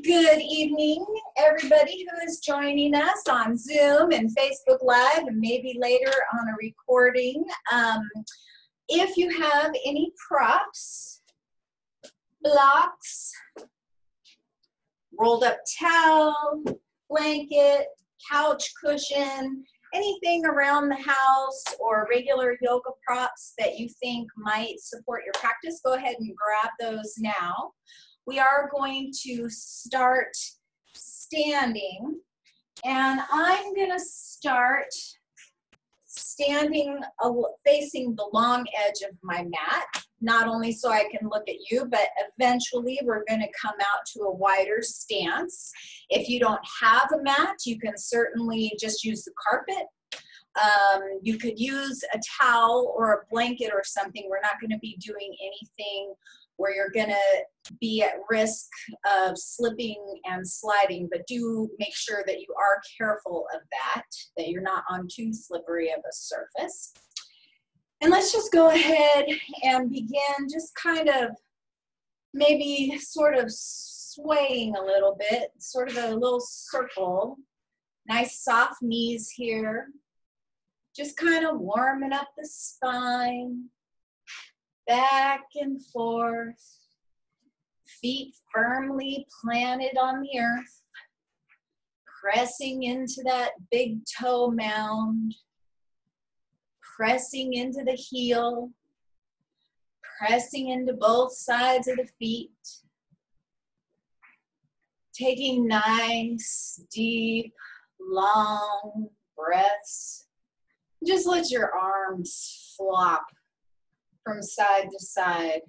Good evening, everybody who is joining us on Zoom and Facebook Live and maybe later on a recording. If you have any props, blocks, rolled up towel, blanket, couch cushion, anything around the house or regular yoga props that you think might support your practice, go ahead and grab those now. We are going to start standing, and I'm going to start standing facing the long edge of my mat, not only so I can look at you, but eventually we're going to come out to a wider stance. If you don't have a mat, you can certainly just use the carpet. You could use a towel or a blanket or something. We're not going to be doing anything where you're going to be at risk of slipping and sliding, but do make sure that you are careful of that you're not on too slippery of a surface. And let's just go ahead and begin just kind of maybe sort of swaying a little bit, sort of a little circle. Nice soft knees here. Just kind of warming up the spine. Back and forth, feet firmly planted on the earth, pressing into that big toe mound, pressing into the heel, pressing into both sides of the feet, taking nice, deep, long breaths. Just let your arms flop from side to side.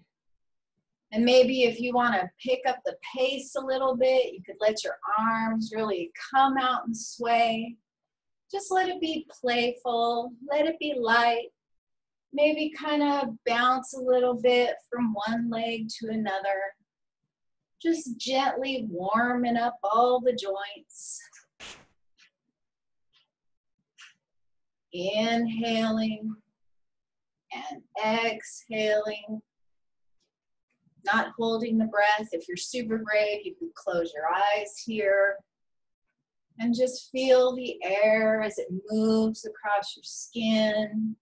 And maybe if you want to pick up the pace a little bit, you could let your arms really come out and sway. Just let it be playful, let it be light. Maybe kind of bounce a little bit from one leg to another. Just gently warming up all the joints. Inhaling and exhaling, not holding the breath. If you're super brave, you can close your eyes here and just feel the air as it moves across your skin.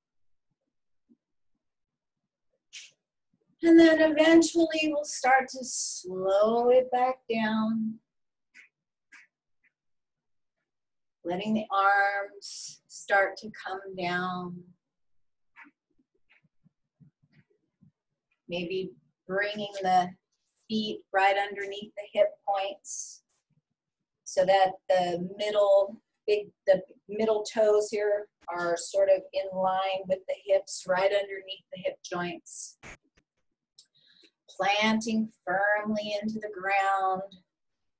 And then eventually we'll start to slow it back down, letting the arms start to come down. Maybe bringing the feet right underneath the hip points so that the middle toes here are sort of in line with the hips, right underneath the hip joints. Planting firmly into the ground.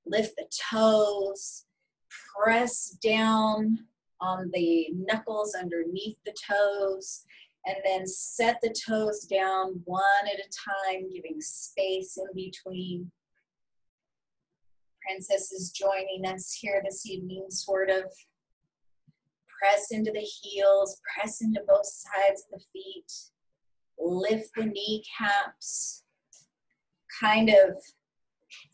Lift the toes. Press down on the knuckles underneath the toes. And then set the toes down one at a time, giving space in between. Princess is joining us here this evening, sort of. Press into the heels, press into both sides of the feet. Lift the kneecaps. Kind of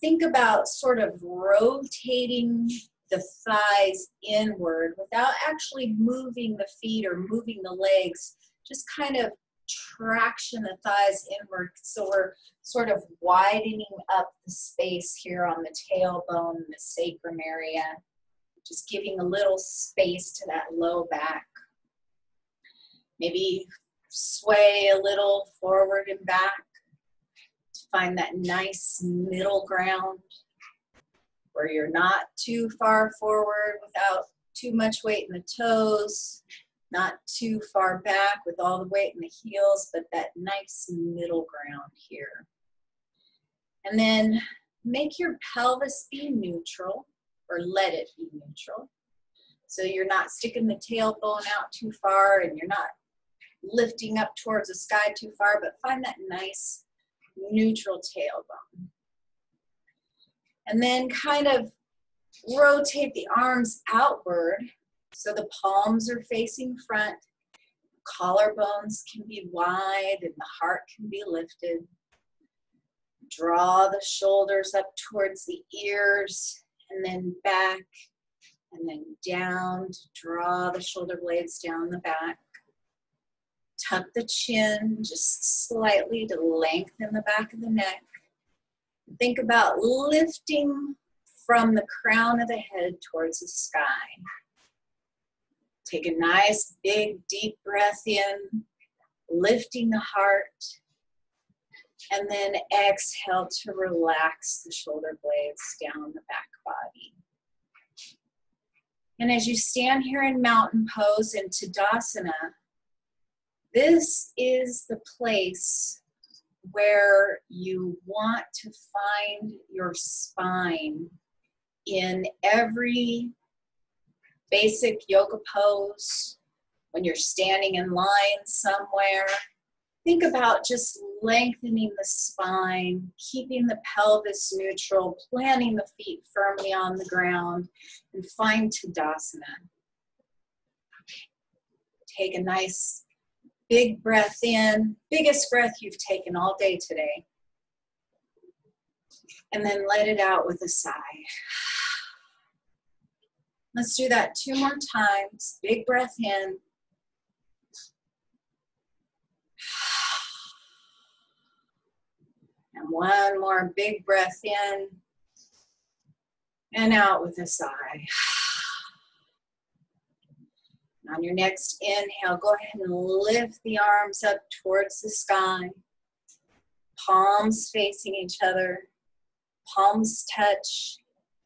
think about sort of rotating the thighs inward without actually moving the feet or moving the legs. Just kind of traction the thighs inward, so we're sort of widening up the space here on the tailbone, the sacrum area, just giving a little space to that low back. Maybe sway a little forward and back to find that nice middle ground where you're not too far forward without too much weight in the toes. Not too far back with all the weight in the heels, but that nice middle ground here. And then make your pelvis be neutral, or let it be neutral. So you're not sticking the tailbone out too far and you're not lifting up towards the sky too far, but find that nice neutral tailbone. And then kind of rotate the arms outward. So the palms are facing front, collarbones can be wide and the heart can be lifted. Draw the shoulders up towards the ears, and then back, and then down to draw the shoulder blades down the back. Tuck the chin just slightly to lengthen the back of the neck. Think about lifting from the crown of the head towards the sky. Take a nice, big, deep breath in, lifting the heart. And then exhale to relax the shoulder blades down the back body. And as you stand here in mountain pose in Tadasana, this is the place where you want to find your spine in every basic yoga pose. When you're standing in line somewhere, think about just lengthening the spine, keeping the pelvis neutral, planting the feet firmly on the ground, and find Tadasana. Take a nice big breath in, biggest breath you've taken all day today. And then let it out with a sigh. Let's do that 2 more times. Big breath in. And 1 more big breath in and out with a sigh. On your next inhale, go ahead and lift the arms up towards the sky. Palms facing each other. Palms touch,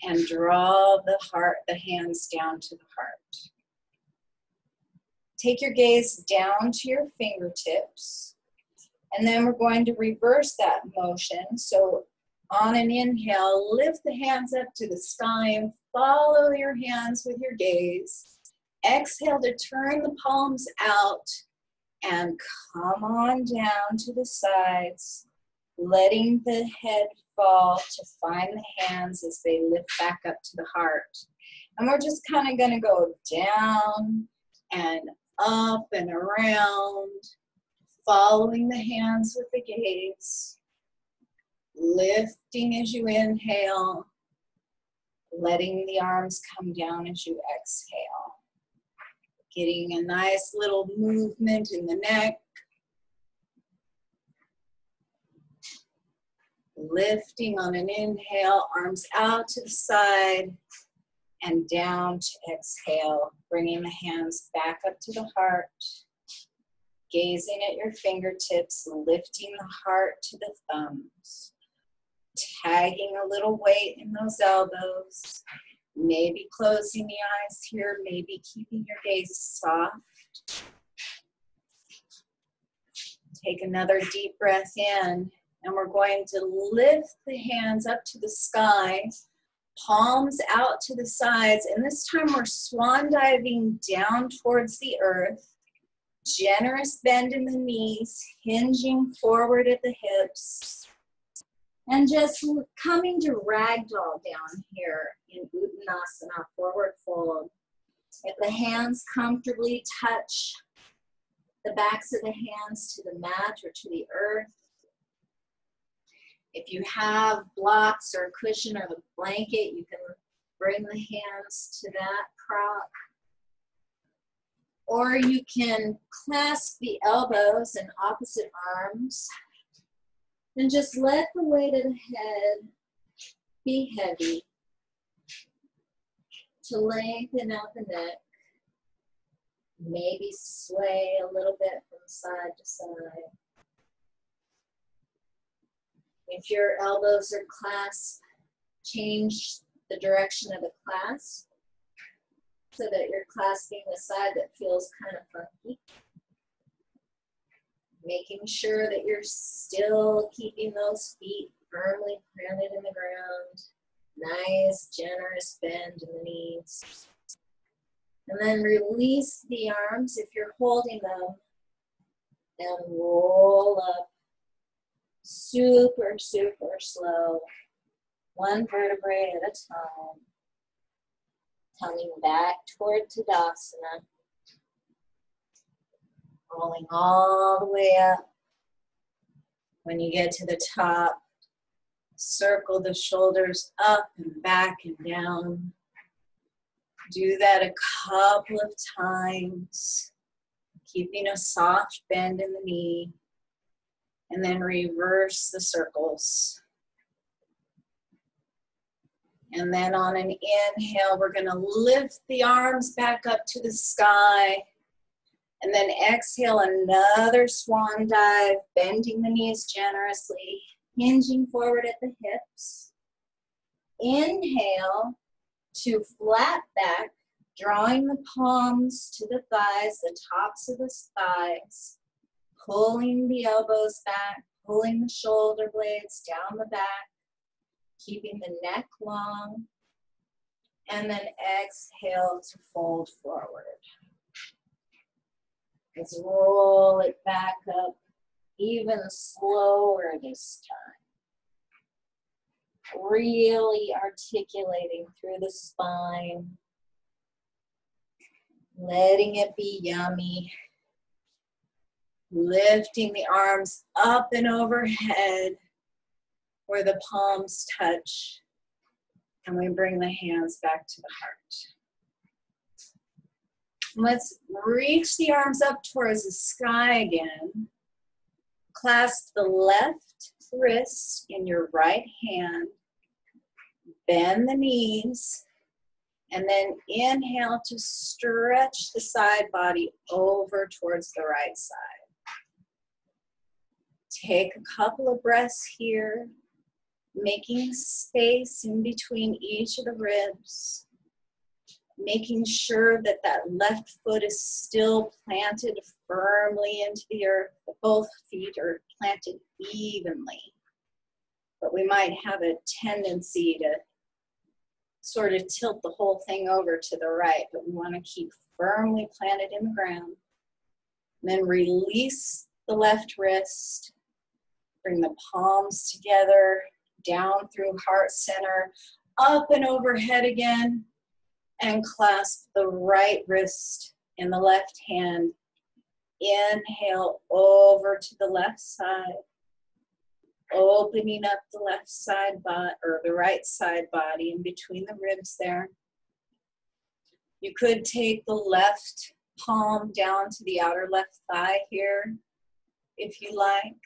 and draw the hands down to the heart. Take your gaze down to your fingertips. And then we're going to reverse that motion. So on an inhale, lift the hands up to the sky and follow your hands with your gaze. Exhale to turn the palms out and come on down to the sides, letting the head fall to find the hands as they lift back up to the heart. And we're just kind of going to go down and up and around, following the hands with the gaze, lifting as you inhale, letting the arms come down as you exhale. Getting a nice little movement in the neck. Lifting on an inhale, arms out to the side and down to exhale, bringing the hands back up to the heart. Gazing at your fingertips, lifting the heart to the thumbs. Tagging a little weight in those elbows. Maybe closing the eyes here, maybe keeping your gaze soft. Take another deep breath in, and we're going to lift the hands up to the sky, palms out to the sides, and this time we're swan diving down towards the earth. Generous bend in the knees, hinging forward at the hips, and just coming to ragdoll down here in Uttanasana, forward fold. If the hands comfortably touch the backs of the hands to the mat or to the earth. If you have blocks or a cushion or the blanket, you can bring the hands to that prop. Or you can clasp the elbows and opposite arms and just let the weight of the head be heavy to lengthen out the neck. Maybe sway a little bit from side to side. If your elbows are clasped, change the direction of the clasp so that you're clasping the side that feels kind of funky. Making sure that you're still keeping those feet firmly planted in the ground. Nice, generous bend in the knees. And then release the arms if you're holding them and roll up. Super, super slow. One vertebrae at a time. Coming back toward Tadasana. Rolling all the way up. When you get to the top, Circle the shoulders up and back and down. Do that a couple of times, keeping a soft bend in the knee, and then reverse the circles. And then on an inhale, we're going to lift the arms back up to the sky. And then exhale, another swan dive, bending the knees generously, hinging forward at the hips. Inhale to flat back, drawing the palms to the thighs, the tops of the thighs, pulling the elbows back, pulling the shoulder blades down the back, keeping the neck long, and then exhale to fold forward. Let's roll it back up even slower this time. Really articulating through the spine. Letting it be yummy. Lifting the arms up and overhead where the palms touch. And we bring the hands back to the heart. Let's reach the arms up towards the sky again. Clasp the left wrist in your right hand. Bend the knees. And then inhale to stretch the side body over towards the right side. Take a couple of breaths here, making space in between each of the ribs. Making sure that that left foot is still planted firmly into the earth. Both feet are planted evenly. But we might have a tendency to sort of tilt the whole thing over to the right, but we want to keep firmly planted in the ground. And then release the left wrist. Bring the palms together, down through heart center, up and overhead again. And clasp the right wrist in the left hand. Inhale over to the left side. Opening up the left side body, or the right side body in between the ribs there. You could take the left palm down to the outer left thigh here, if you like.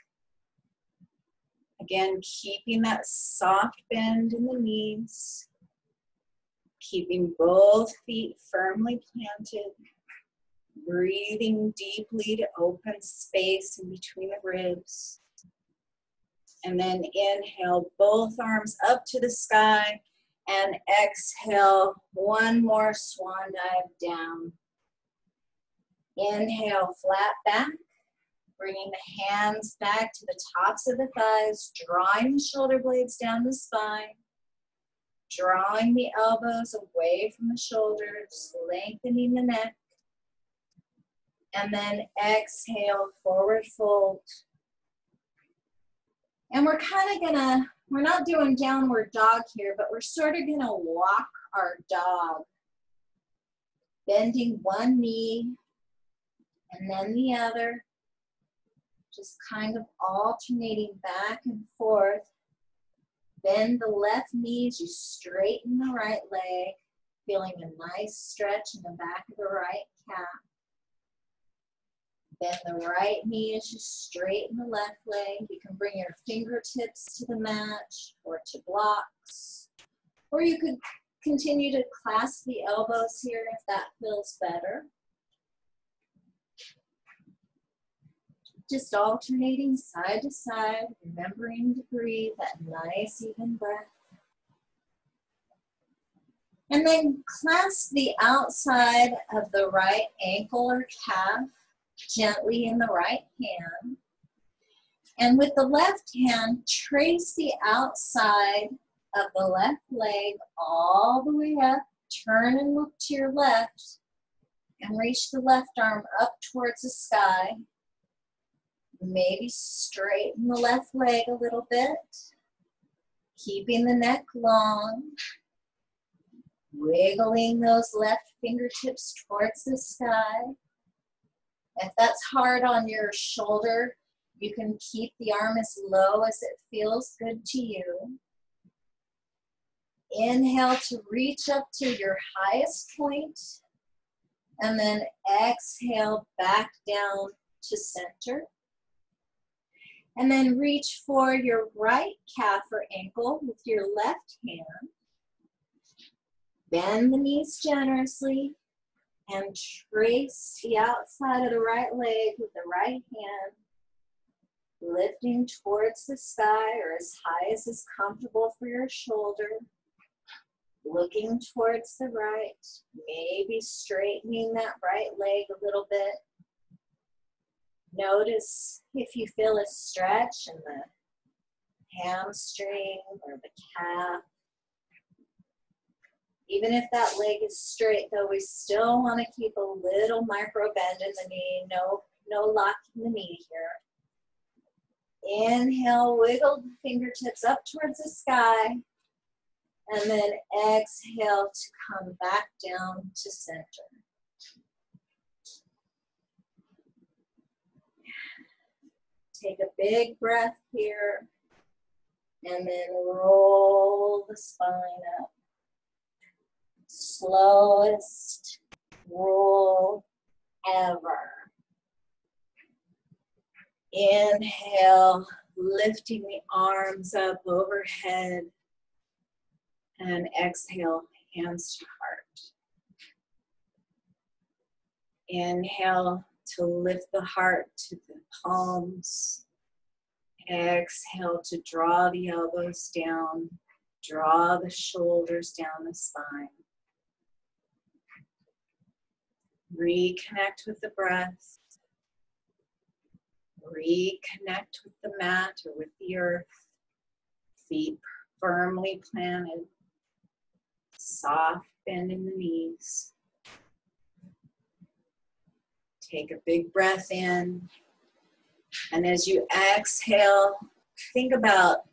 Again, keeping that soft bend in the knees. Keeping both feet firmly planted, breathing deeply to open space in between the ribs. And then inhale both arms up to the sky and exhale one more swan dive down. Inhale, flat back, bringing the hands back to the tops of the thighs, drawing the shoulder blades down the spine. Drawing the elbows away from the shoulders, lengthening the neck. And then exhale, forward fold. And we're we're not doing downward dog here, but we're sort of gonna walk our dog. Bending one knee and then the other. Just kind of alternating back and forth. Bend the left knee as you straighten the right leg, feeling a nice stretch in the back of the right calf. Bend the right knee as you straighten the left leg. You can bring your fingertips to the mat or to blocks. Or you could continue to clasp the elbows here if that feels better. Just alternating side to side, remembering to breathe that nice even breath. And then clasp the outside of the right ankle or calf gently in the right hand. And with the left hand, trace the outside of the left leg all the way up. Turn and look to your left and reach the left arm up towards the sky. Maybe straighten the left leg a little bit, keeping the neck long, wiggling those left fingertips towards the sky. If that's hard on your shoulder, You can keep the arm as low as it feels good to you. Inhale to reach up to your highest point, and then exhale back down to center. And then reach for your right calf or ankle with your left hand. Bend the knees generously and trace the outside of the right leg with the right hand, lifting towards the sky or as high as is comfortable for your shoulder. Looking towards the right, maybe straightening that right leg a little bit. Notice if you feel a stretch in the hamstring or the calf. Even if that leg is straight, though, we still want to keep a little micro bend in the knee. No locking the knee here. Inhale, wiggle the fingertips up towards the sky. And then exhale to come back down to center. Take a big breath here. And then roll the spine up. Slowest roll ever. Inhale, lifting the arms up overhead. And exhale, hands to heart. Inhale to lift the heart to the palms. Exhale to draw the elbows down. Draw the shoulders down the spine. Reconnect with the breath. Reconnect with the mat or with the earth. Feet firmly planted. Soft bend in the knees. Take a big breath in. And as you exhale, think about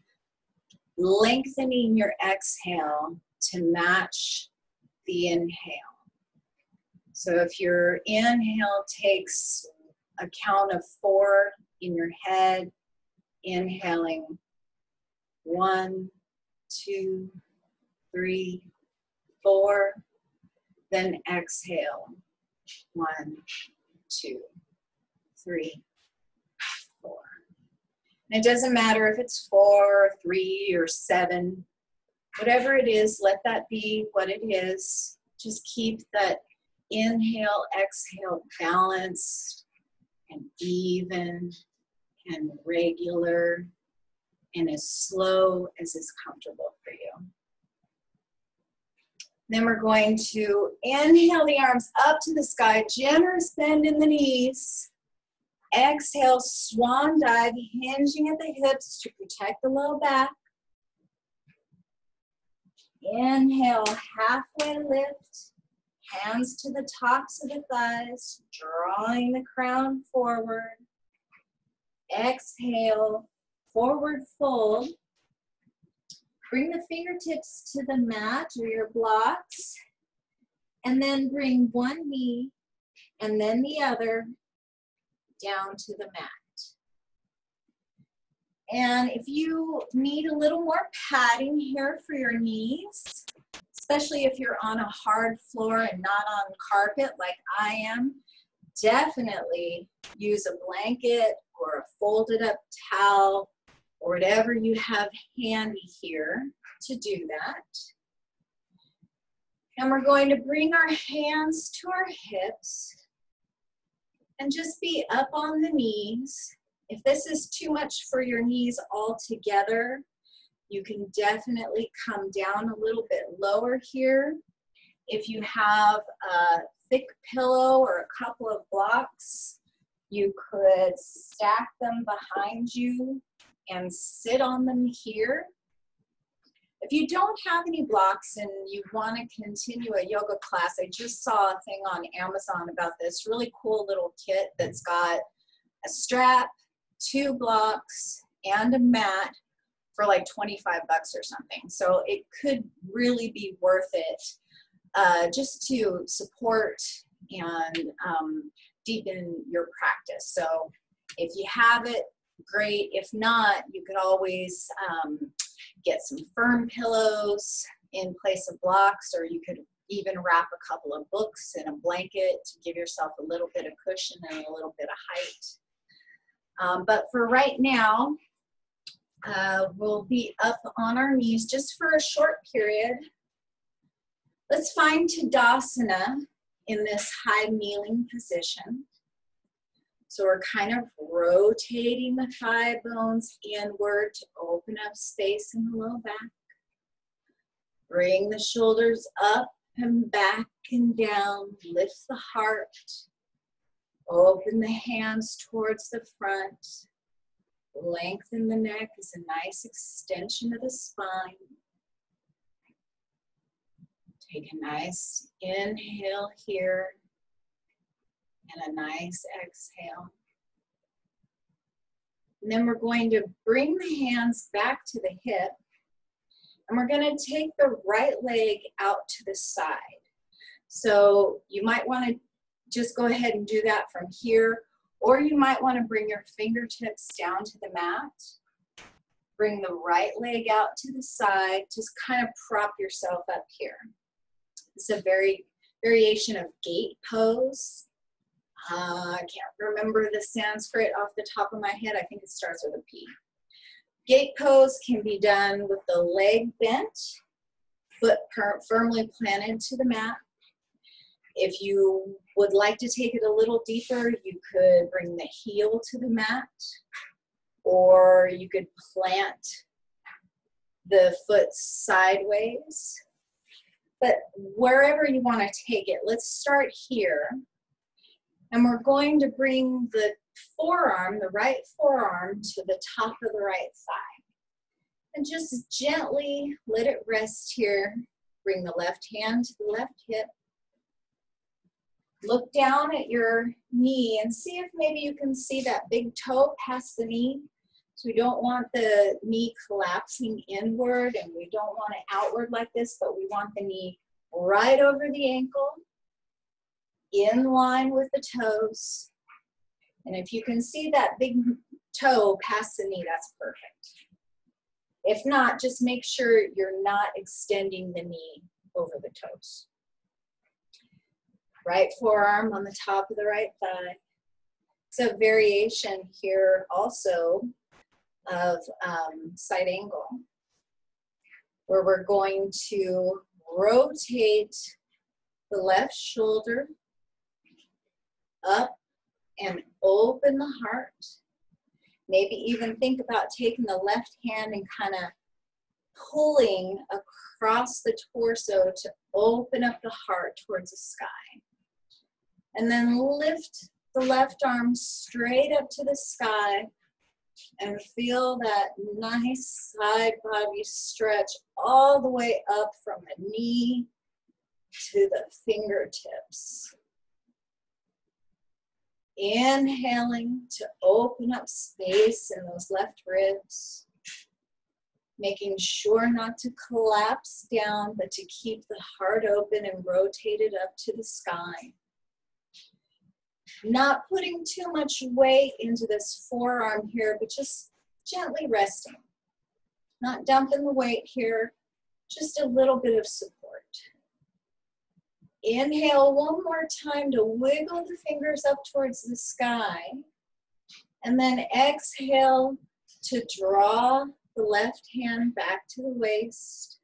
lengthening your exhale to match the inhale. So if your inhale takes a count of 4 in your head, inhaling 1, 2, 3, 4, then exhale 1, 2, 3, 4. And it doesn't matter if it's 4, 3, or 7, whatever it is, let that be what it is. Just keep that inhale, exhale balanced and even and regular and as slow as is comfortable for you. Then we're going to inhale the arms up to the sky, generous bend in the knees. Exhale, swan dive, hinging at the hips to protect the low back. Inhale, halfway lift, hands to the tops of the thighs, drawing the crown forward. Exhale, forward fold. Bring the fingertips to the mat or your blocks, and then bring one knee and then the other down to the mat. And if you need a little more padding here for your knees, especially if you're on a hard floor and not on carpet like I am, definitely use a blanket or a folded up towel or whatever you have handy here to do that. And we're going to bring our hands to our hips and just be up on the knees. If this is too much for your knees altogether, you can definitely come down a little bit lower here. If you have a thick pillow or a couple of blocks, you could stack them behind you and sit on them here. If you don't have any blocks and you want to continue a yoga class, I just saw a thing on Amazon about this really cool little kit that's got a strap, 2 blocks, and a mat for like 25 bucks or something. So it could really be worth it just to support and deepen your practice. So if you have it, great. If not, you could always get some firm pillows in place of blocks, or you could even wrap a couple of books in a blanket to give yourself a little bit of cushion and a little bit of height. But for right now, we'll be up on our knees just for a short period. Let's find Tadasana in this high kneeling position. So we're kind of rotating the thigh bones inward to open up space in the low back. Bring the shoulders up and back and down. Lift the heart. Open the hands towards the front. Lengthen the neck as a nice extension of the spine. Take a nice inhale here and a nice exhale. And then we're going to bring the hands back to the hip. And we're going to take the right leg out to the side. So you might want to just go ahead and do that from here, or you might want to bring your fingertips down to the mat. Bring the right leg out to the side. Just kind of prop yourself up here. It's a variation of gate pose. I can't remember the Sanskrit off the top of my head. I think it starts with a P. Gate pose can be done with the leg bent, foot firmly planted to the mat. If you would like to take it a little deeper, you could bring the heel to the mat, or you could plant the foot sideways. But wherever you want to take it, let's start here. And we're going to bring the forearm, the right forearm, to the top of the right thigh. And just gently let it rest here. Bring the left hand to the left hip. Look down at your knee and see if maybe you can see that big toe past the knee. So we don't want the knee collapsing inward, and we don't want it outward like this, but we want the knee right over the ankle, in line with the toes. And if you can see that big toe past the knee, that's perfect. If not, just make sure you're not extending the knee over the toes. Right forearm on the top of the right thigh. It's a variation here also of side angle, where we're going to rotate the left shoulder up and open the heart. Maybe even think about taking the left hand and kind of pulling across the torso to open up the heart towards the sky. And then lift the left arm straight up to the sky and feel that nice side body stretch all the way up from the knee to the fingertips. Inhaling to open up space in those left ribs. Making sure not to collapse down, but to keep the heart open and rotated up to the sky. Not putting too much weight into this forearm here, but just gently resting. Not dumping the weight here, just a little bit of support. Inhale one more time to wiggle the fingers up towards the sky. And then exhale to draw the left hand back to the waist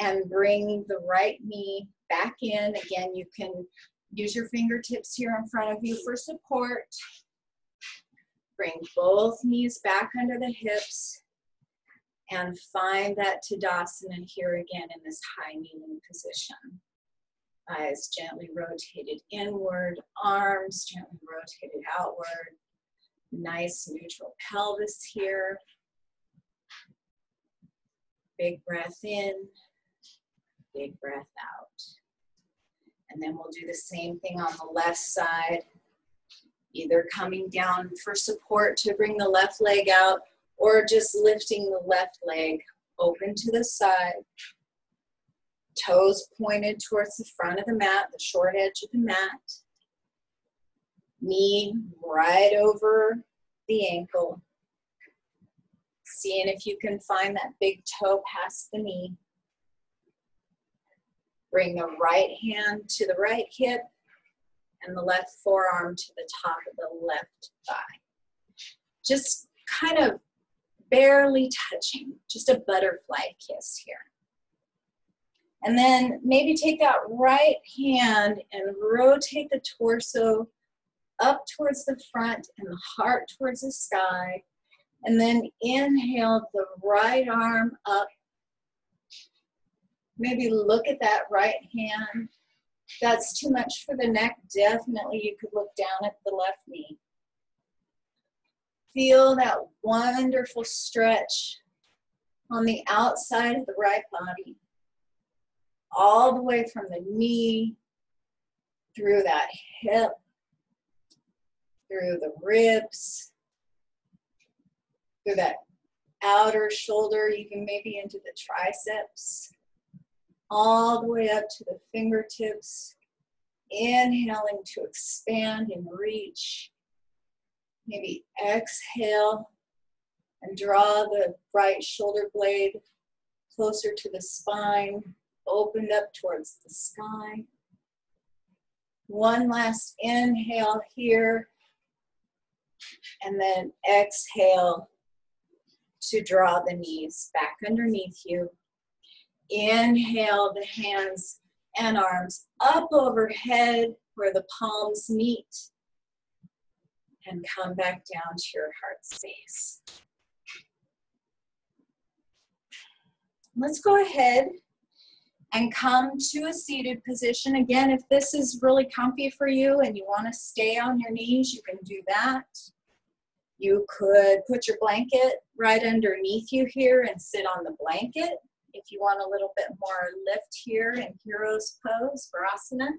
and bring the right knee back in. Again, you can use your fingertips here in front of you for support. Bring both knees back under the hips and find that Tadasana here again in this high kneeling position. Eyes gently rotated inward, arms gently rotated outward. Nice neutral pelvis here. Big breath in, big breath out. And then we'll do the same thing on the left side, either coming down for support to bring the left leg out, or just lifting the left leg open to the side. Toes pointed towards the front of the mat, the short edge of the mat. Knee right over the ankle. Seeing if you can find that big toe past the knee. Bring the right hand to the right hip and the left forearm to the top of the left thigh. Just kind of barely touching, just a butterfly kiss here. And then maybe take that right hand and rotate the torso up towards the front and the heart towards the sky. And then inhale the right arm up. Maybe look at that right hand. If that's too much for the neck, definitely you could look down at the left knee. Feel that wonderful stretch on the outside of the right body, all the way from the knee, through that hip, through the ribs, through that outer shoulder, even maybe into the triceps, all the way up to the fingertips, inhaling to expand and reach. Maybe exhale and draw the right shoulder blade closer to the spine, opened up towards the sky. One last inhale here, and then exhale to draw the knees back underneath you. Inhale the hands and arms up overhead where the palms meet, and come back down to your heart space. Let's go ahead and come to a seated position. Again, if this is really comfy for you and you want to stay on your knees, you can do that. You could put your blanket right underneath you here and sit on the blanket. If you want a little bit more lift here in Hero's Pose, Virasana.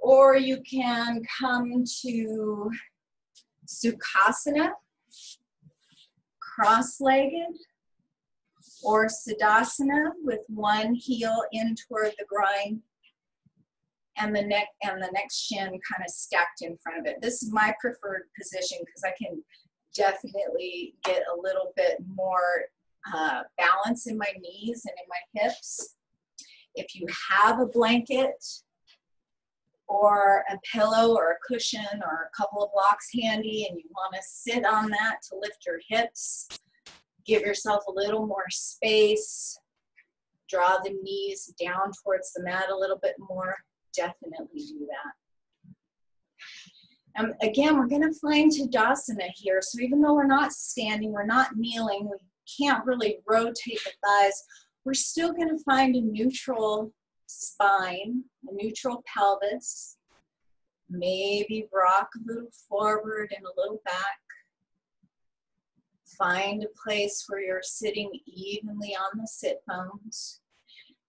Or you can come to Sukhasana, cross-legged, or Siddhasana with one heel in toward the groin and the neck and the next shin kind of stacked in front of it. This is my preferred position because I can definitely get a little bit more balance in my knees and in my hips. If you have a blanket or a pillow or a cushion or a couple of blocks handy and you want to sit on that to lift your hips, give yourself a little more space, draw the knees down towards the mat a little bit more, definitely do that. Again, we're going to find Tadasana here. So even though we're not standing, we're not kneeling, we can't really rotate the thighs, we're still going to find a neutral spine, a neutral pelvis. Maybe rock a little forward and a little back. Find a place where you're sitting evenly on the sit bones.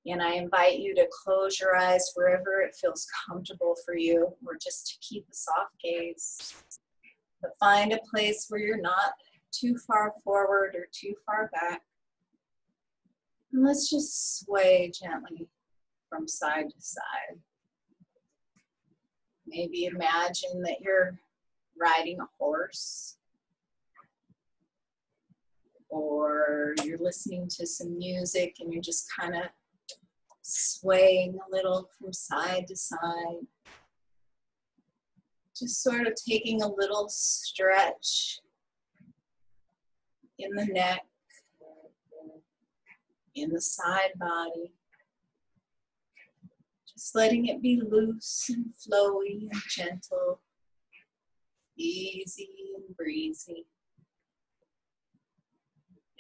And I invite you to close your eyes wherever it feels comfortable for you, or just to keep a soft gaze. But find a place where you're not too far forward or too far back. And let's just sway gently from side to side. Maybe imagine that you're riding a horse, or you're listening to some music and you're just kind of swaying a little from side to side. Just sort of taking a little stretch in the neck, in the side body. Just letting it be loose and flowy and gentle, easy and breezy.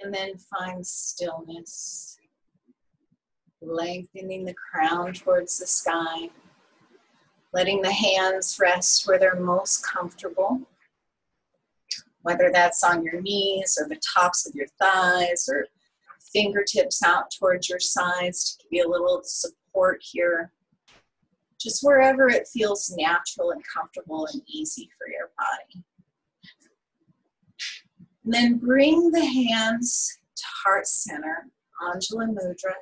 And then find stillness, lengthening the crown towards the sky, letting the hands rest where they're most comfortable, whether that's on your knees or the tops of your thighs or fingertips out towards your sides to give you a little support here. Just wherever it feels natural and comfortable and easy for your body. And then bring the hands to heart center, Anjali Mudra.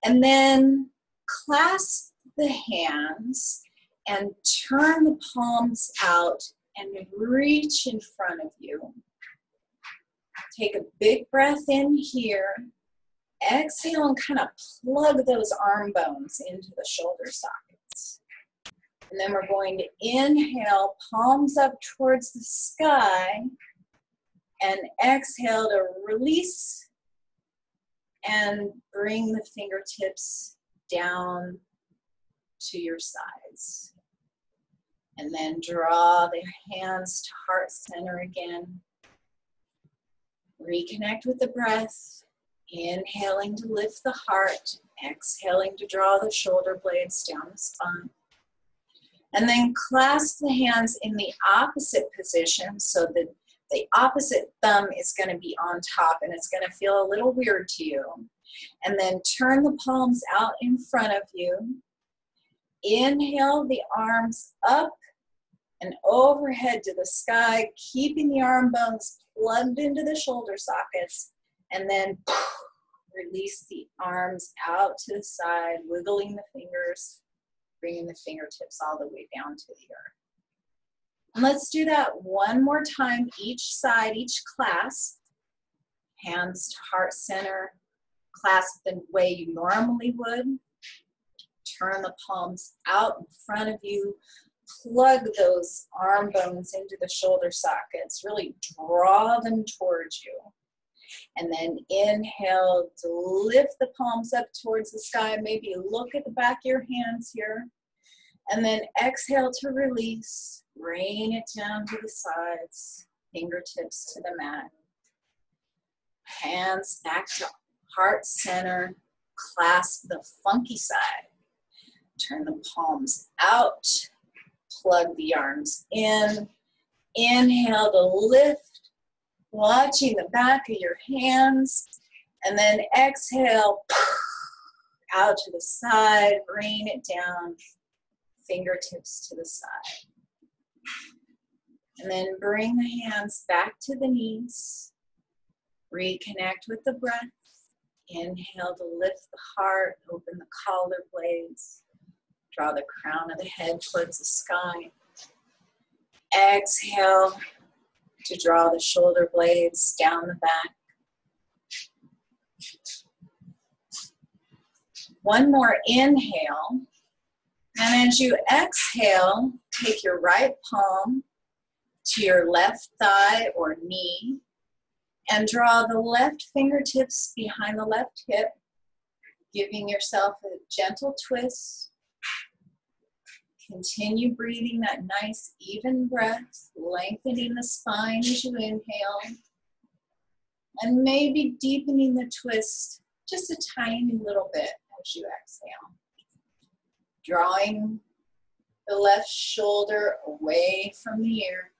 And then clasp the hands and turn the palms out and reach in front of you. Take a big breath in here. Exhale and kind of plug those arm bones into the shoulder sockets. And then we're going to inhale, palms up towards the sky, and exhale to release and bring the fingertips down to your sides. And then draw the hands to heart center again. Reconnect with the breath. Inhaling to lift the heart. Exhaling to draw the shoulder blades down the spine. And then clasp the hands in the opposite position so that the opposite thumb is going to be on top, and it's going to feel a little weird to you. And then turn the palms out in front of you. Inhale the arms up and overhead to the sky, keeping the arm bones plugged into the shoulder sockets. And then release the arms out to the side, wiggling the fingers, bringing the fingertips all the way down to the earth. And let's do that one more time, each side, each clasp. Hands to heart center, clasp the way you normally would. Turn the palms out in front of you. Plug those arm bones into the shoulder sockets. Really draw them towards you. And then inhale to lift the palms up towards the sky. Maybe look at the back of your hands here. And then exhale to release. Rain it down to the sides. Fingertips to the mat. Hands back to heart center. Clasp the funky side. Turn the palms out. Plug the arms in. Inhale to lift. Watching the back of your hands, and then exhale out to the side, rain it down, fingertips to the side. And then bring the hands back to the knees, reconnect with the breath, inhale to lift the heart, open the collar blades, draw the crown of the head towards the sky. Exhale to draw the shoulder blades down the back. One more inhale. And as you exhale, take your right palm to your left thigh or knee and draw the left fingertips behind the left hip, giving yourself a gentle twist. Continue breathing that nice, even breath, lengthening the spine as you inhale, and maybe deepening the twist just a tiny little bit as you exhale. Drawing the left shoulder away from the ear,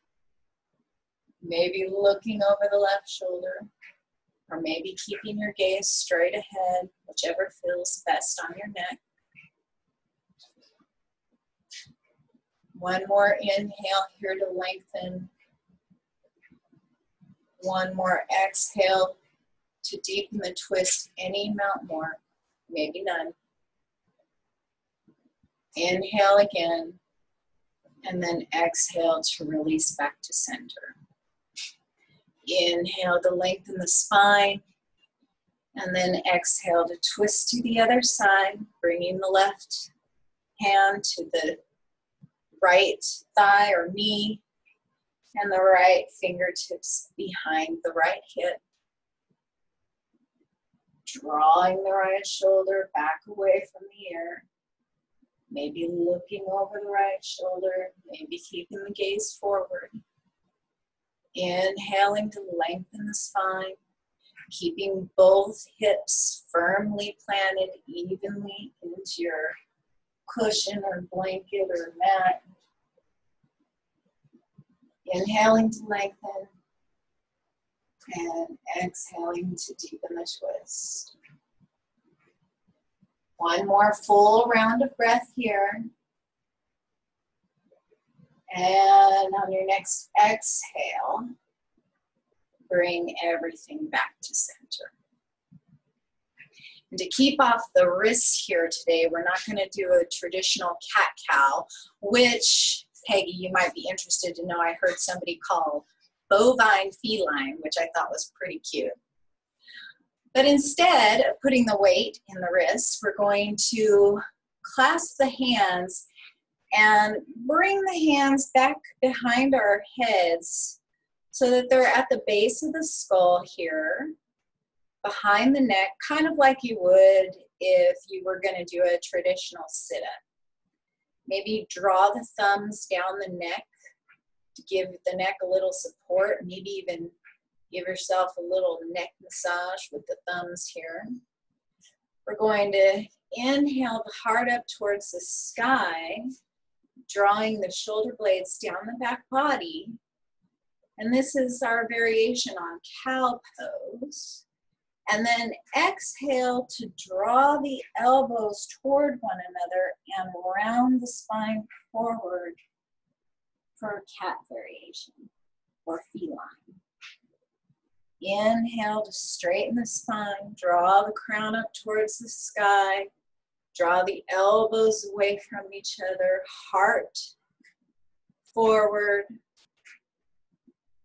maybe looking over the left shoulder, or maybe keeping your gaze straight ahead, whichever feels best on your neck. One more inhale here to lengthen. One more exhale to deepen the twist any amount more, maybe none. Inhale again, and then exhale to release back to center. Inhale to lengthen the spine, and then exhale to twist to the other side, bringing the left hand to the right thigh or knee, and the right fingertips behind the right hip. Drawing the right shoulder back away from the ear. Maybe looking over the right shoulder, maybe keeping the gaze forward. Inhaling to lengthen the spine, keeping both hips firmly planted evenly into your cushion or blanket or mat. Inhaling to lengthen and exhaling to deepen the twist. One more full round of breath here. And on your next exhale, bring everything back to center. And to keep off the wrists here today, we're not going to do a traditional cat-cow, which Peggy, you might be interested to know I heard somebody call bovine feline, which I thought was pretty cute. But instead of putting the weight in the wrists, we're going to clasp the hands and bring the hands back behind our heads so that they're at the base of the skull here, behind the neck, kind of like you would if you were going to do a traditional sit-up. Maybe draw the thumbs down the neck to give the neck a little support, maybe even give yourself a little neck massage with the thumbs here. We're going to inhale the heart up towards the sky, drawing the shoulder blades down the back body. And this is our variation on cow pose. And then exhale to draw the elbows toward one another and round the spine forward for cat variation or feline. Inhale to straighten the spine, draw the crown up towards the sky, draw the elbows away from each other, heart forward,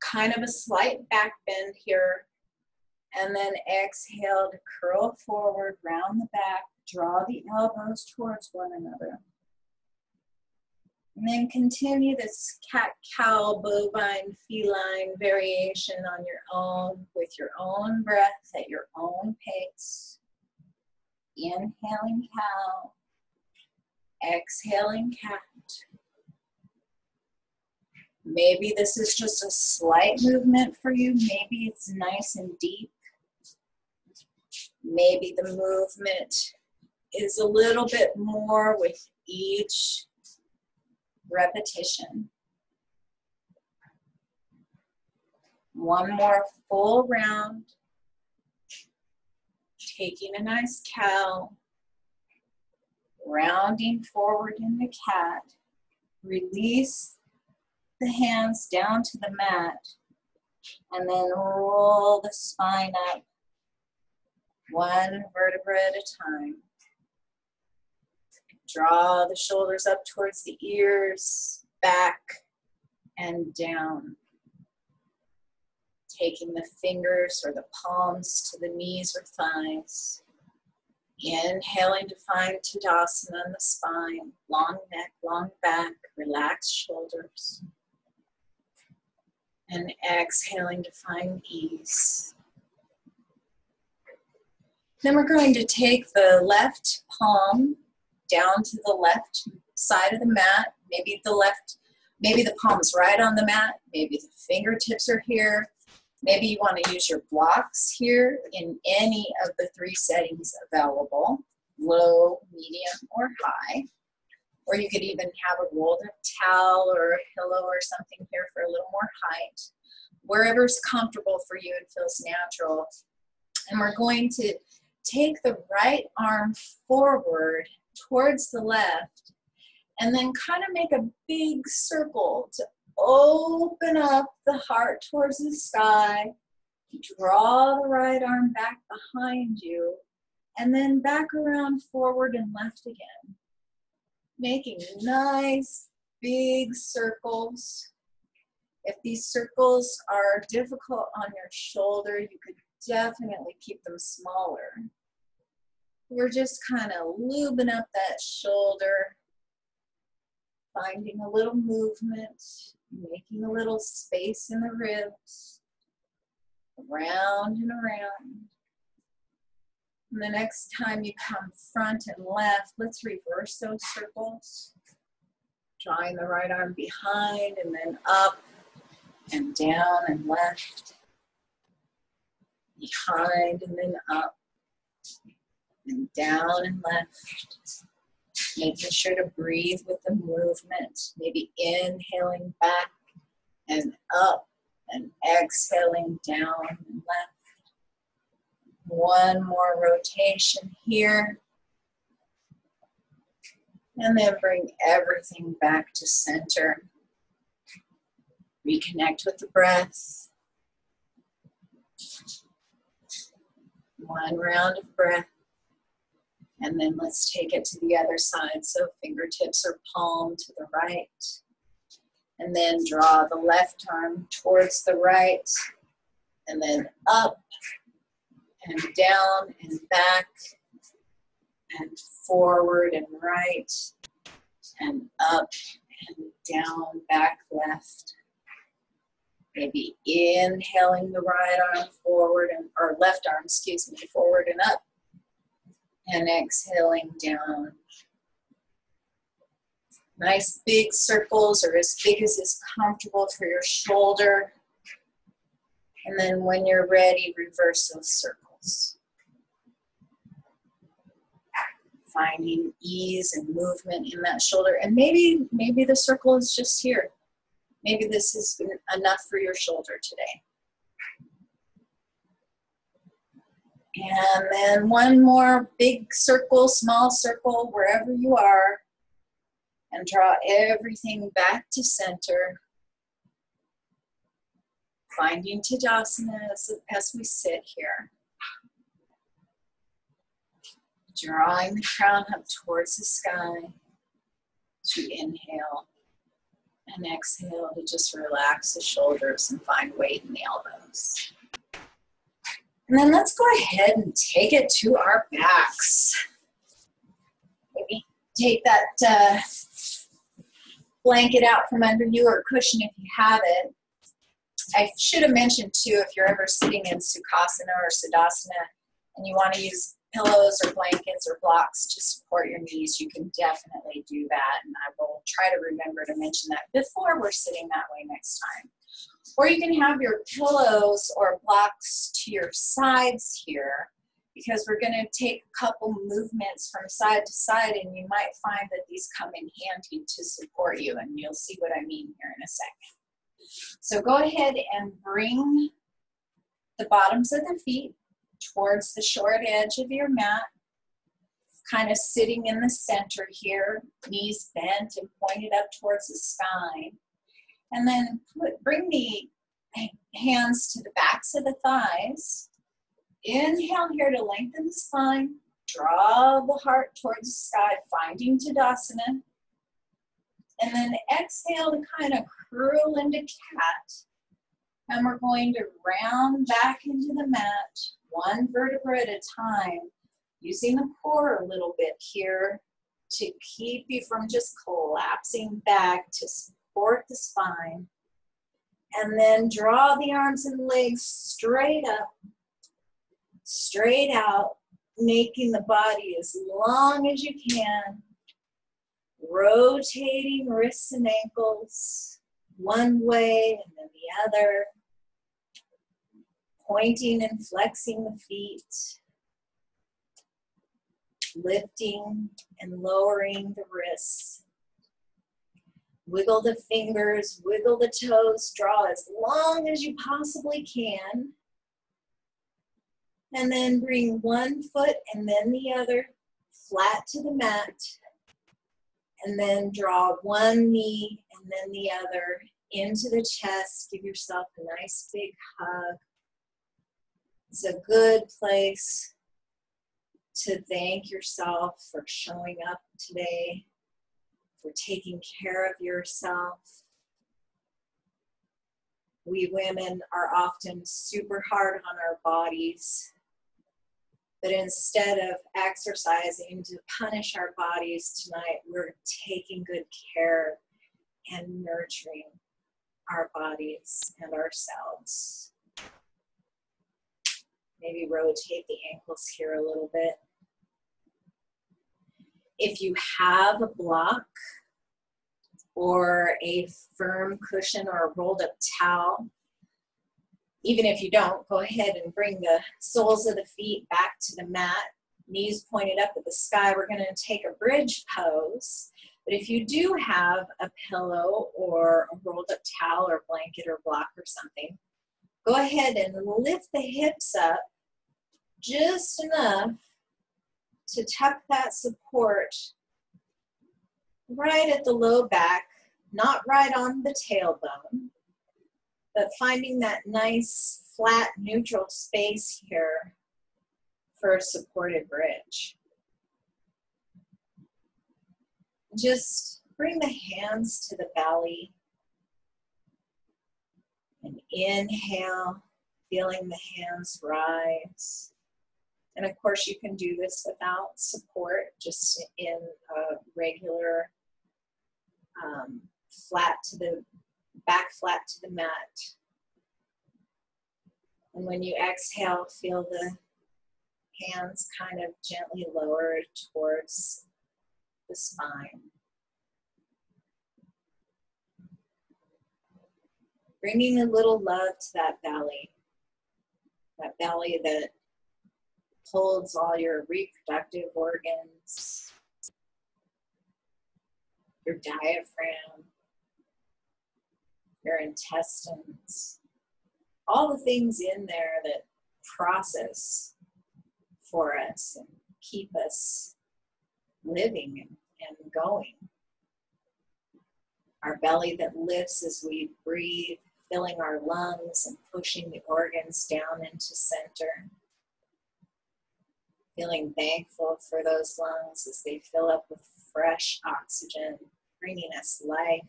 kind of a slight back bend here, and then exhale to curl forward, round the back, draw the elbows towards one another. And then continue this cat-cow, bovine, feline variation on your own, with your own breath at your own pace. Inhaling cow, exhaling cat. Maybe this is just a slight movement for you. Maybe it's nice and deep. Maybe the movement is a little bit more with each repetition. One more full round. Taking a nice cow, rounding forward in the cat. Release the hands down to the mat, and then roll the spine up, one vertebra at a time. Draw the shoulders up towards the ears, back and down. Taking the fingers or the palms to the knees or thighs. Inhaling to find Tadasana on the spine, long neck, long back, relaxed shoulders. And exhaling to find ease. Then we're going to take the left palm down to the left side of the mat. Maybe the palm's right on the mat. Maybe the fingertips are here. Maybe you want to use your blocks here in any of the three settings available, low, medium, or high. Or you could even have a rolled up towel or a pillow or something here for a little more height. Wherever's comfortable for you and feels natural. And we're going to take the right arm forward towards the left and then kind of make a big circle to open up the heart towards the sky. Draw the right arm back behind you and then back around forward and left again. Making nice big circles. If these circles are difficult on your shoulder, you could definitely keep them smaller. We're just kind of lubing up that shoulder, finding a little movement, making a little space in the ribs, around and around. And the next time you come front and left, let's reverse those circles. Drawing the right arm behind and then up and down and left. Behind and then up and down and left. Making sure to breathe with the movement. Maybe inhaling back and up and exhaling down and left. One more rotation here. And then bring everything back to center. Reconnect with the breath. One round of breath. And then let's take it to the other side. So fingertips are palm to the right. And then draw the left arm towards the right, and then up and down and back and forward and right and up and down, back, left. Maybe inhaling the right arm forward, or left arm, excuse me, forward and up. And exhaling down. Nice big circles, or as big as is comfortable for your shoulder. And then when you're ready, reverse those circles. Finding ease and movement in that shoulder. And maybe the circle is just here. Maybe this is enough for your shoulder today. And then one more big circle, small circle, wherever you are. And draw everything back to center. Finding Tadasana as we sit here. Drawing the crown up towards the sky to inhale. And exhale to just relax the shoulders and find weight in the elbows. And then let's go ahead and take it to our backs. Maybe take that blanket out from under you, or cushion if you have it. I should have mentioned too, if you're ever sitting in Sukhasana or Siddhasana and you want to use pillows or blankets or blocks to support your knees, you can definitely do that. And I will try to remember to mention that before we're sitting that way next time. Or you can have your pillows or blocks to your sides here, because we're going to take a couple movements from side to side, and you might find that these come in handy to support you, and you'll see what I mean here in a second. So go ahead and bring the bottoms of the feet towards the short edge of your mat, kind of sitting in the center here, knees bent and pointed up towards the spine. And then bring the hands to the backs of the thighs. Inhale here to lengthen the spine. Draw the heart towards the sky, finding Tadasana. And then exhale to kind of curl into cat. And we're going to round back into the mat, one vertebra at a time, using the core a little bit here to keep you from just collapsing back, to support the spine. And then draw the arms and legs straight up, straight out, making the body as long as you can. Rotating wrists and ankles one way and then the other. Pointing and flexing the feet. Lifting and lowering the wrists. Wiggle the fingers, wiggle the toes, draw as long as you possibly can. And then bring one foot and then the other flat to the mat. And then draw one knee and then the other into the chest. Give yourself a nice big hug. It's a good place to thank yourself for showing up today, for taking care of yourself. We women are often super hard on our bodies, but instead of exercising to punish our bodies tonight, we're taking good care and nurturing our bodies and ourselves. Maybe rotate the ankles here a little bit. If you have a block or a firm cushion or a rolled up towel, even if you don't, go ahead and bring the soles of the feet back to the mat, knees pointed up at the sky. We're going to take a bridge pose. But if you do have a pillow or a rolled up towel or blanket or block or something, go ahead and lift the hips up just enough to tuck that support right at the low back, not right on the tailbone, but finding that nice flat neutral space here for a supported bridge. Just bring the hands to the belly And inhale, feeling the hands rise. And of course, you can do this without support, just in a regular back flat to the mat. And when you exhale, feel the hands kind of gently lowered towards the spine. Bringing a little love to that belly that holds all your reproductive organs, your diaphragm, your intestines, all the things in there that process for us and keep us living and going. Our belly that lifts as we breathe, filling our lungs and pushing the organs down into center. Feeling thankful for those lungs as they fill up with fresh oxygen, bringing us life.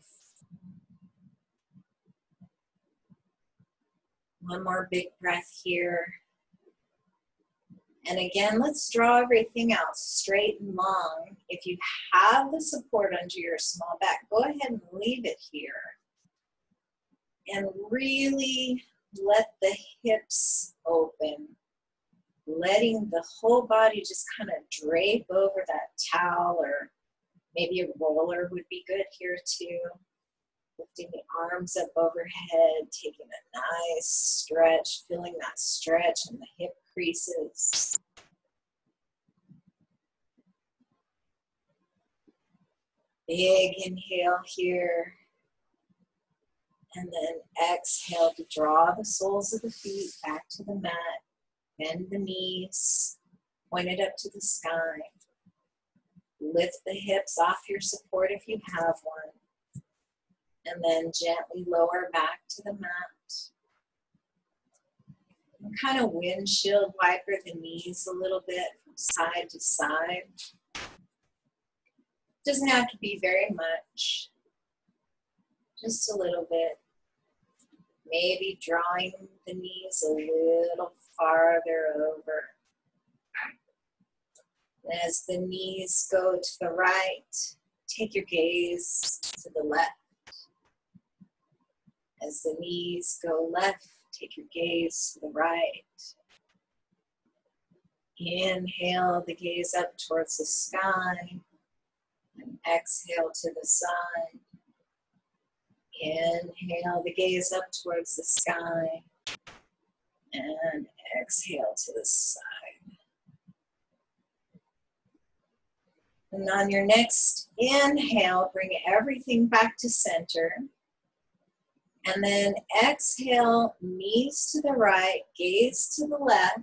One more big breath here. And again, let's draw everything out straight and long. If you have the support under your small back, go ahead and leave it here. And really let the hips open. Letting the whole body just kind of drape over that towel, or maybe a roller would be good here too. Lifting the arms up overhead, taking a nice stretch, feeling that stretch in the hip creases. Big inhale here. And then exhale to draw the soles of the feet back to the mat. Bend the knees, point it up to the sky. Lift the hips off your support if you have one. And then gently lower back to the mat. And kind of windshield wiper the knees a little bit from side to side. Doesn't have to be very much. Just a little bit. Maybe drawing the knees a little farther over. And as the knees go to the right, take your gaze to the left. As the knees go left, take your gaze to the right. Inhale the gaze up towards the sky. And exhale to the side. Inhale the gaze up towards the sky. And exhale to the side. And on your next inhale, bring everything back to center. And then exhale, knees to the right, gaze to the left.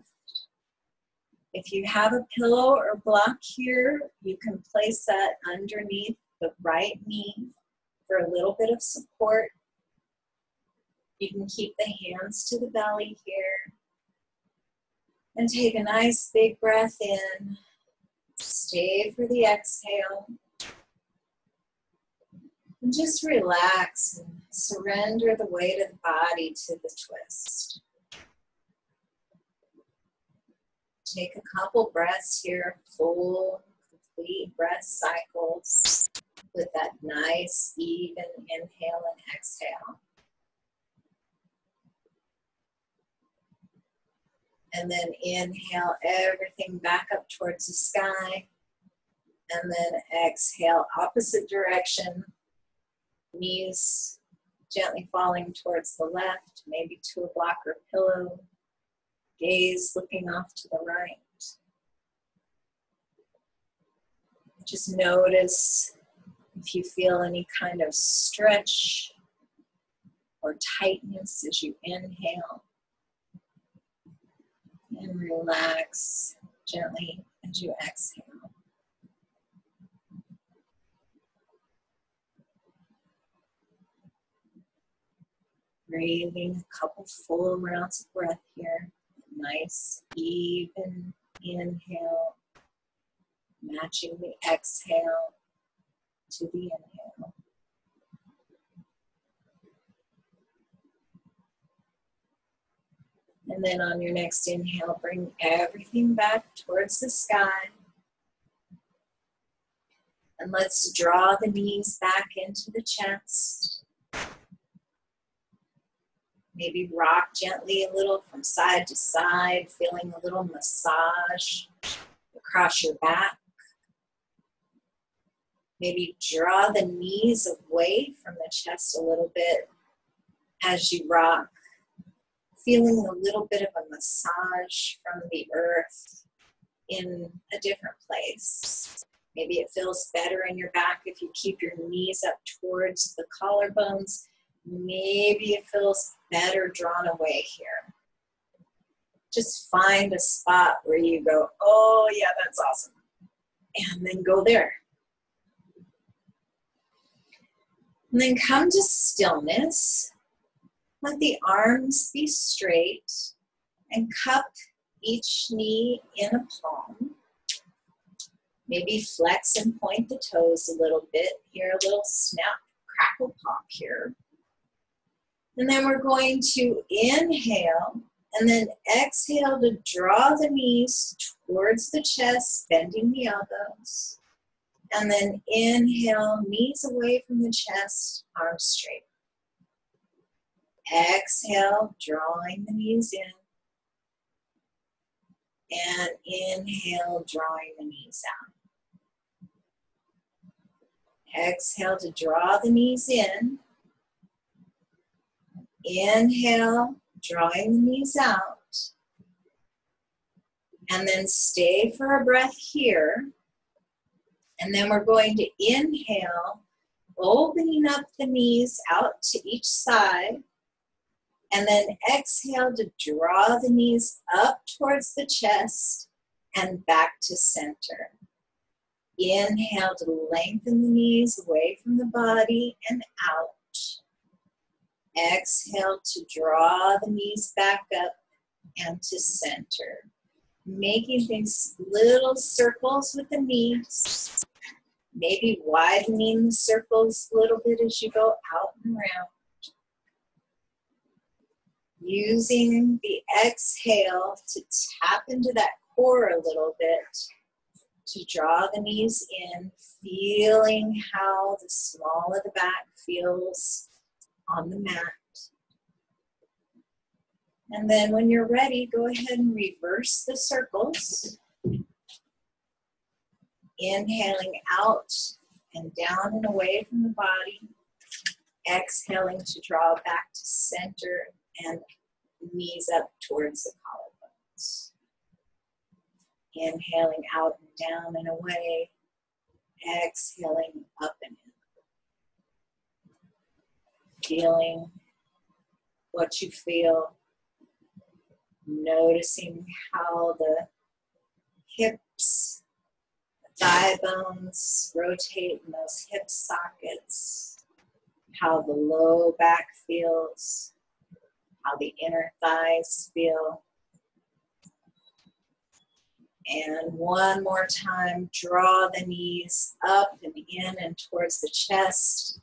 If you have a pillow or block here, you can place that underneath the right knee for a little bit of support. You can keep the hands to the belly here. And take a nice big breath in. Stay for the exhale. And just relax and surrender the weight of the body to the twist. Take a couple breaths here, full, complete breath cycles with that nice, even inhale and exhale. And then inhale everything back up towards the sky. And then exhale, opposite direction. Knees gently falling towards the left, maybe to a block or pillow. Gaze looking off to the right. Just notice if you feel any kind of stretch or tightness as you inhale. And relax gently as you exhale. Breathing a couple full rounds of breath here. Nice, even inhale, matching the exhale to the inhale. And then on your next inhale, bring everything back towards the sky. And let's draw the knees back into the chest. Maybe rock gently a little from side to side, feeling a little massage across your back. Maybe draw the knees away from the chest a little bit as you rock, feeling a little bit of a massage from the earth in a different place. Maybe it feels better in your back if you keep your knees up towards the collarbones. Maybe it feels better drawn away here. Just find a spot where you go, oh yeah, that's awesome. And then go there. And then come to stillness. Let the arms be straight and cup each knee in a palm. Maybe flex and point the toes a little bit. Hear a little snap, crackle, pop here. And then we're going to inhale and then exhale to draw the knees towards the chest, bending the elbows. And then inhale, knees away from the chest, arms straight. Exhale, drawing the knees in. And inhale, drawing the knees out. Exhale to draw the knees in. Inhale, drawing the knees out. And then stay for a breath here. And then we're going to inhale, opening up the knees out to each side. And then exhale to draw the knees up towards the chest and back to center. Inhale to lengthen the knees away from the body and out. Exhale to draw the knees back up and to center. Making these little circles with the knees. Maybe widening the circles a little bit as you go out and around. Using the exhale to tap into that core a little bit. To draw the knees in, feeling how the small of the back feels on the mat. And then when you're ready, go ahead and reverse the circles. Inhaling out and down and away from the body. Exhaling to draw back to center and knees up towards the collarbones. Inhaling out and down and away. Exhaling up and in. Feeling what you feel. Noticing how the hips, the thigh bones rotate in those hip sockets. How the low back feels. How the inner thighs feel. And one more time, draw the knees up and in and towards the chest.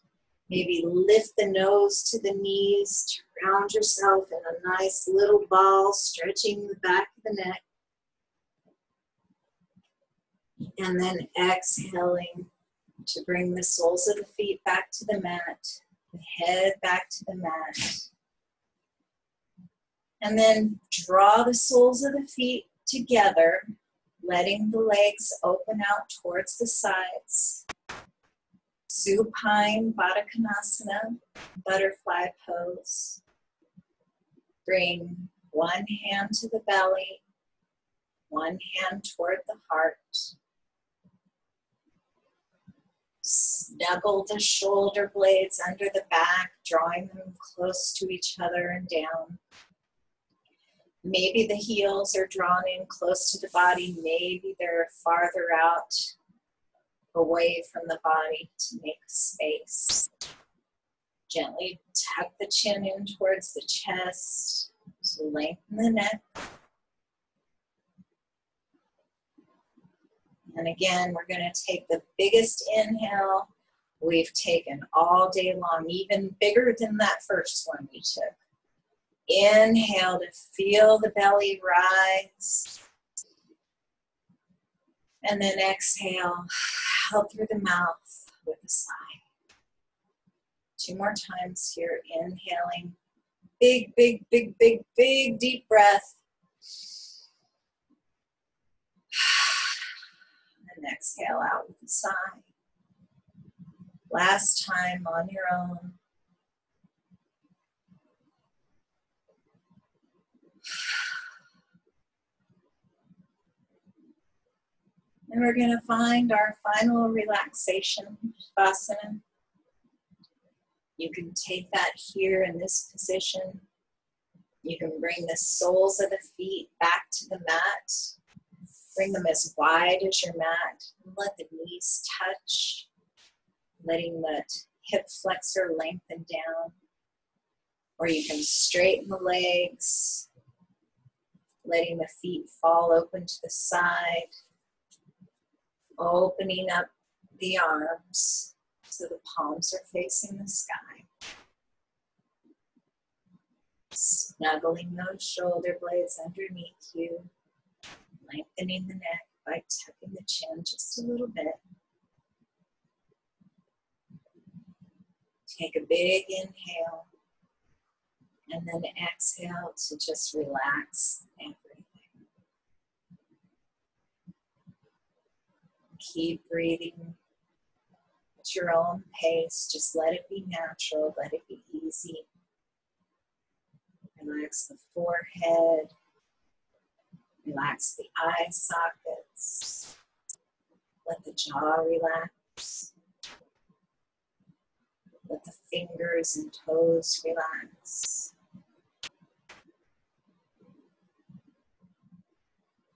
Maybe lift the nose to the knees to round yourself in a nice little ball, stretching the back of the neck. And then exhaling to bring the soles of the feet back to the mat, the head back to the mat. And then draw the soles of the feet together, letting the legs open out towards the sides. Supine Baddha Konasana, butterfly pose. Bring one hand to the belly, one hand toward the heart. Snuggle the shoulder blades under the back, drawing them close to each other and down. Maybe the heels are drawn in close to the body. Maybe they're farther out, away from the body to make space. Gently tuck the chin in towards the chest to lengthen the neck. And again, we're going to take the biggest inhale we've taken all day long, even bigger than that first one we took. Inhale to feel the belly rise. And then exhale out through the mouth with a sigh. 2 more times here, inhaling. Big, big, big, big, big deep breath. And exhale out with a sigh. Last time on your own. And we're going to find our final relaxation, Shavasana. You can take that here in this position. You can bring the soles of the feet back to the mat. Bring them as wide as your mat. Let the knees touch. Letting the hip flexor lengthen down. Or you can straighten the legs. Letting the feet fall open to the side. Opening up the arms so the palms are facing the sky. Snuggling those shoulder blades underneath you. Lengthening the neck by tucking the chin just a little bit. Take a big inhale. And then exhale to just relax everything. Keep breathing at your own pace. Just let it be natural. Let it be easy. Relax the forehead. Relax the eye sockets. Let the jaw relax. Let the fingers and toes relax.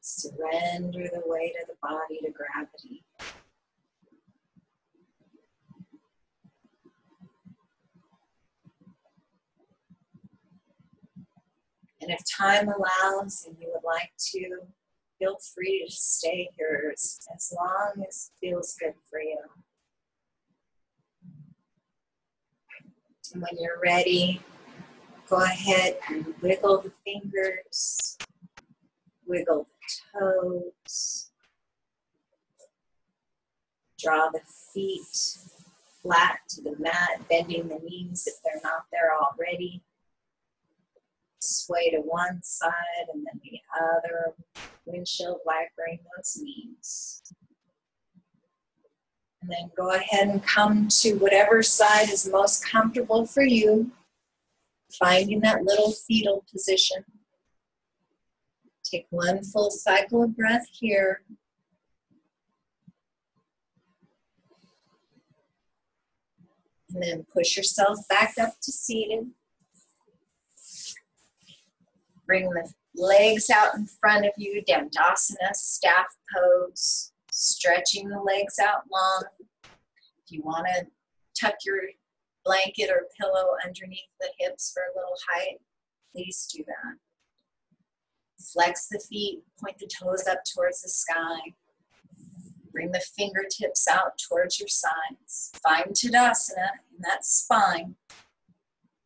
Surrender the weight of the body to gravity. And if time allows and you would like to, feel free to stay here as long as it feels good for you. And when you're ready, go ahead and wiggle the fingers, wiggle the toes, draw the feet flat to the mat, bending the knees if they're not there already. Sway to one side and then the other, windshield wipering those knees. And then go ahead and come to whatever side is most comfortable for you, finding that little fetal position. Take one full cycle of breath here. And then push yourself back up to seated. Bring the legs out in front of you, Dandasana, staff pose, stretching the legs out long. If you want to tuck your blanket or pillow underneath the hips for a little height, please do that. Flex the feet, point the toes up towards the sky. Bring the fingertips out towards your sides. Find Tadasana in that spine.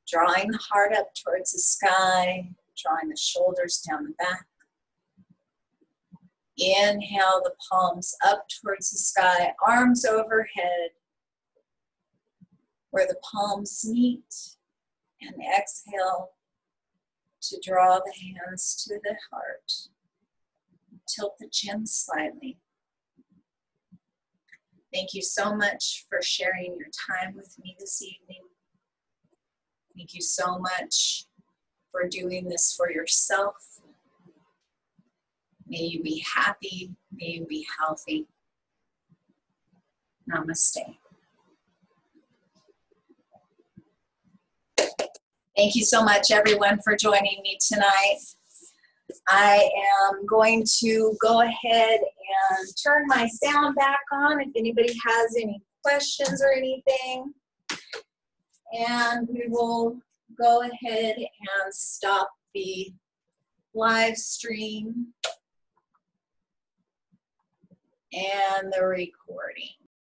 Drawing the heart up towards the sky. Drawing the shoulders down the back. Inhale the palms up towards the sky, arms overhead, where the palms meet. And exhale to draw the hands to the heart. Tilt the chin slightly. Thank you so much for sharing your time with me this evening. Thank you so much for doing this for yourself. May you be happy. May you be healthy. Namaste. Thank you so much, everyone, for joining me tonight. I am going to go ahead and turn my sound back on if anybody has any questions or anything. And we will go ahead and stop the live stream and the recording.